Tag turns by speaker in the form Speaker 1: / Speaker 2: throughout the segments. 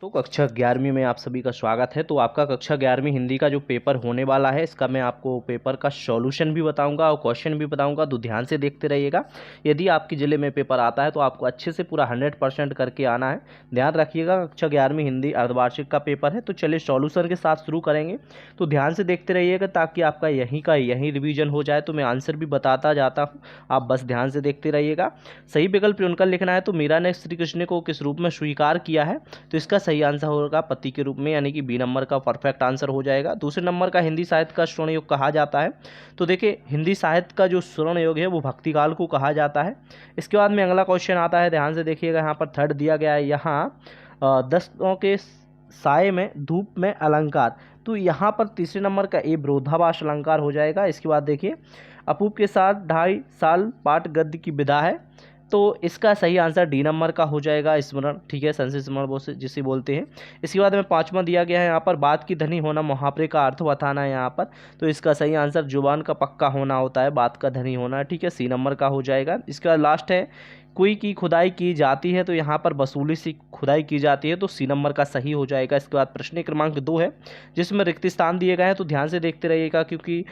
Speaker 1: तो कक्षा 11वीं में आप सभी का स्वागत है। तो आपका कक्षा 11वीं हिंदी का जो पेपर होने वाला है, इसका मैं आपको पेपर का सॉल्यूशन भी बताऊंगा और क्वेश्चन भी बताऊंगा, तो ध्यान से देखते रहिएगा। यदि आपके ज़िले में पेपर आता है तो आपको अच्छे से पूरा 100% करके आना है। ध्यान रखिएगा, कक्षा 11वीं हिंदी अर्धवार्षिक का पेपर है। तो चलिए सॉल्यूशन के साथ शुरू करेंगे, तो ध्यान से देखते रहिएगा ताकि आपका यहीं का यहीं रिविजन हो जाए। तो मैं आंसर भी बताता जाता हूँ, आप बस ध्यान से देखते रहिएगा। सही विकल्प उनका लिखना है। तो मीरा ने श्री कृष्ण को किस रूप में स्वीकार किया है? तो इसका सही आंसर होगा पति के रूप में, यानी कि बी नंबर का परफेक्ट आंसर हो जाएगा। दूसरे नंबर का हिंदी साहित्य का स्वर्ण युग कहा जाता है। तो देखिए, हिंदी साहित्य का जो स्वर्ण युग है वो भक्तिकाल को कहा जाता है। इसके बाद में अगला क्वेश्चन आता है, ध्यान से देखिएगा। यहाँ पर थर्ड दिया गया है, यहाँ दस्तों के साय में धूप में अलंकार। तो यहाँ पर तीसरे नंबर का ए विरोधाभास अलंकार हो जाएगा। इसके बाद देखिए, अपूप के साथ 2.5 साल पाठ गद्य की विधा है। तो इसका सही आंसर डी नंबर का हो जाएगा, स्मरण। ठीक है, संस्कृत स्मरण जिसे बोलते हैं। इसके बाद में पांचवा दिया गया है यहाँ पर, बात की धनी होना मुहावरे का अर्थ बताना है यहाँ पर। तो इसका सही आंसर जुबान का पक्का होना होता है, बात का धनी होना। ठीक है, सी नंबर का हो जाएगा। इसके बाद लास्ट है, कुई की खुदाई की जाती है। तो यहाँ पर वसूली से खुदाई की जाती है, तो सी नंबर का सही हो जाएगा। इसके बाद प्रश्न क्रमांक 2 है, जिसमें रिक्त स्थान दिए गए हैं। तो ध्यान से देखते रहिएगा, क्योंकि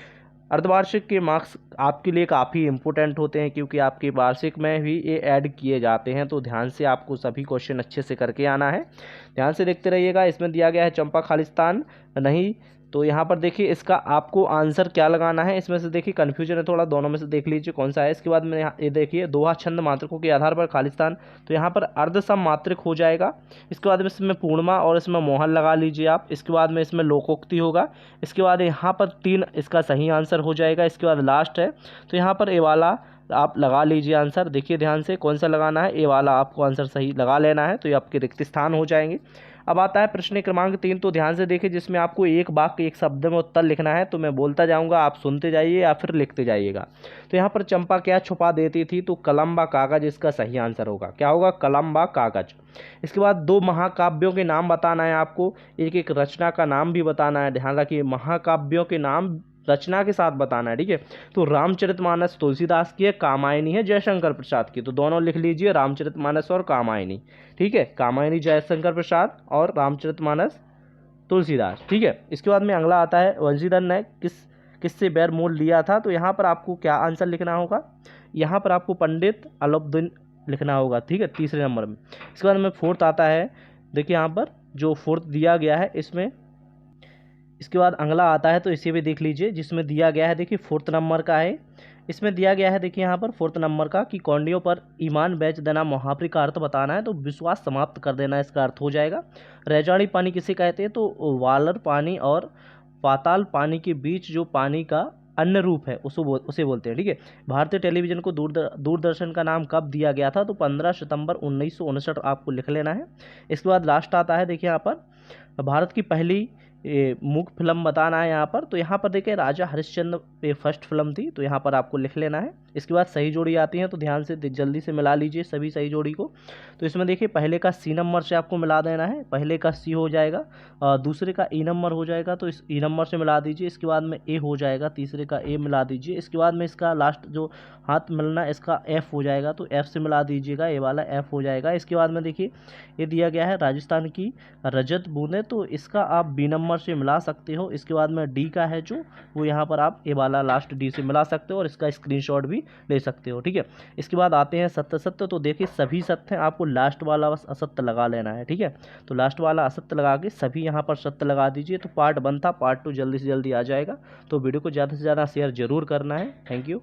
Speaker 1: अर्धवार्षिक के मार्क्स आपके लिए काफ़ी इंपॉर्टेंट होते हैं, क्योंकि आपके वार्षिक में भी ये ऐड किए जाते हैं। तो ध्यान से आपको सभी क्वेश्चन अच्छे से करके आना है। ध्यान से देखते रहिएगा। इसमें दिया गया है चंपा खालिस्तान नहीं। तो यहाँ पर देखिए, इसका आपको आंसर क्या लगाना है। इसमें से देखिए कन्फ्यूजन है थोड़ा, दोनों में से देख लीजिए कौन सा है। इसके बाद में ये देखिए, दोहा छंद मात्रकों के आधार पर खालिस्तान। तो यहाँ पर अर्ध सम मात्रक हो जाएगा। इसके बाद में इसमें पूर्णिमा और इसमें मोहन लगा लीजिए आप। इसके बाद में इसमें लोकोक्ति होगा। इसके बाद यहाँ पर 3 इसका सही आंसर हो जाएगा। इसके बाद लास्ट है, तो यहाँ पर ए वाला आप लगा लीजिए आंसर। देखिए ध्यान से कौन सा लगाना है, ए वाला आपको आंसर सही लगा लेना है। तो ये आपके रिक्त स्थान हो जाएंगे। अब आता है प्रश्न क्रमांक 3। तो ध्यान से देखिए, जिसमें आपको एक वाक्य एक शब्द में उत्तर लिखना है। तो मैं बोलता जाऊंगा, आप सुनते जाइए या फिर लिखते जाइएगा। तो यहाँ पर चंपा क्या छुपा देती थी? तो कलम व कागज इसका सही आंसर होगा। क्या होगा? कलम व कागज। इसके बाद 2 महाकाव्यों के नाम बताना है आपको, एक एक रचना का नाम भी बताना है। ध्यान रखिए, महाकाव्यों के नाम रचना के साथ बताना है। ठीक है, तो रामचरितमानस तुलसीदास की है, कामायनी है जयशंकर प्रसाद की। तो दोनों लिख लीजिए, रामचरितमानस और कामायनी। ठीक है, कामायनी जयशंकर प्रसाद और रामचरितमानस तुलसीदास। ठीक है, इसके बाद में अगला आता है, वंशीधर ने किससे बैर मोल लिया था? तो यहाँ पर आपको क्या आंसर लिखना होगा? यहाँ पर आपको पंडित अलाउद्दीन लिखना होगा। ठीक है, तीसरे नंबर में। इसके बाद में फोर्थ आता है, देखिए यहाँ पर जो फोर्थ दिया गया है इसमें, इसके बाद अगला आता है, तो इसे भी देख लीजिए, जिसमें दिया गया है, देखिए 4th नंबर का है। इसमें दिया गया है, देखिए यहाँ पर 4th नंबर का, कि कौंडियों पर ईमान बेच देना मुहावरे का अर्थ बताना है। तो विश्वास समाप्त कर देना इसका अर्थ हो जाएगा। रैजानी पानी किसे कहते हैं? तो वालर पानी और पाताल पानी के बीच जो पानी का अन्य रूप है उसे बोलते हैं। ठीक है, भारतीय टेलीविजन को दूरदर्शन का नाम कब दिया गया था? तो 15 सितंबर 1959 आपको लिख लेना है। इसके बाद लास्ट आता है, देखिए यहाँ पर भारत की पहली मूक फिल्म बताना है यहाँ पर। तो यहाँ पर देखिए, राजा हरिश्चंद्र पे फर्स्ट फिल्म थी। तो यहाँ पर आपको लिख लेना है। इसके बाद सही जोड़ी आती है, तो ध्यान से जल्दी से मिला लीजिए सभी सही जोड़ी को। तो इसमें देखिए, पहले का सी नंबर से आपको मिला देना है। पहले का सी हो जाएगा, दूसरे का ई नंबर हो जाएगा, तो इस ई नंबर से मिला दीजिए। इसके बाद में ए हो जाएगा, तीसरे का ए मिला दीजिए। इसके बाद में इसका लास्ट जो हाथ मिलना, इसका एफ हो जाएगा, तो एफ से मिला दीजिएगा, ए वाला एफ हो जाएगा। इसके बाद में देखिए, ये दिया गया है राजस्थान की रजत बूंदे। तो इसका आप बी नंबर से मिला सकते हो। इसके बाद में डी का है जो, वो यहाँ पर आप ए वाला लास्ट डी से मिला सकते हो और इसका स्क्रीनशॉट भी ले सकते हो। ठीक है, इसके बाद आते हैं सत्य सत्य। तो देखिए, सभी सत्य हैं, आपको लास्ट वाला बस असत्य लगा लेना है। ठीक है, तो लास्ट वाला असत्य लगा के सभी यहाँ पर सत्य लगा दीजिए। तो पार्ट 1 था, पार्ट 2 जल्दी से जल्दी आ जाएगा। तो वीडियो को ज़्यादा से ज़्यादा शेयर जरूर करना है। Thank you.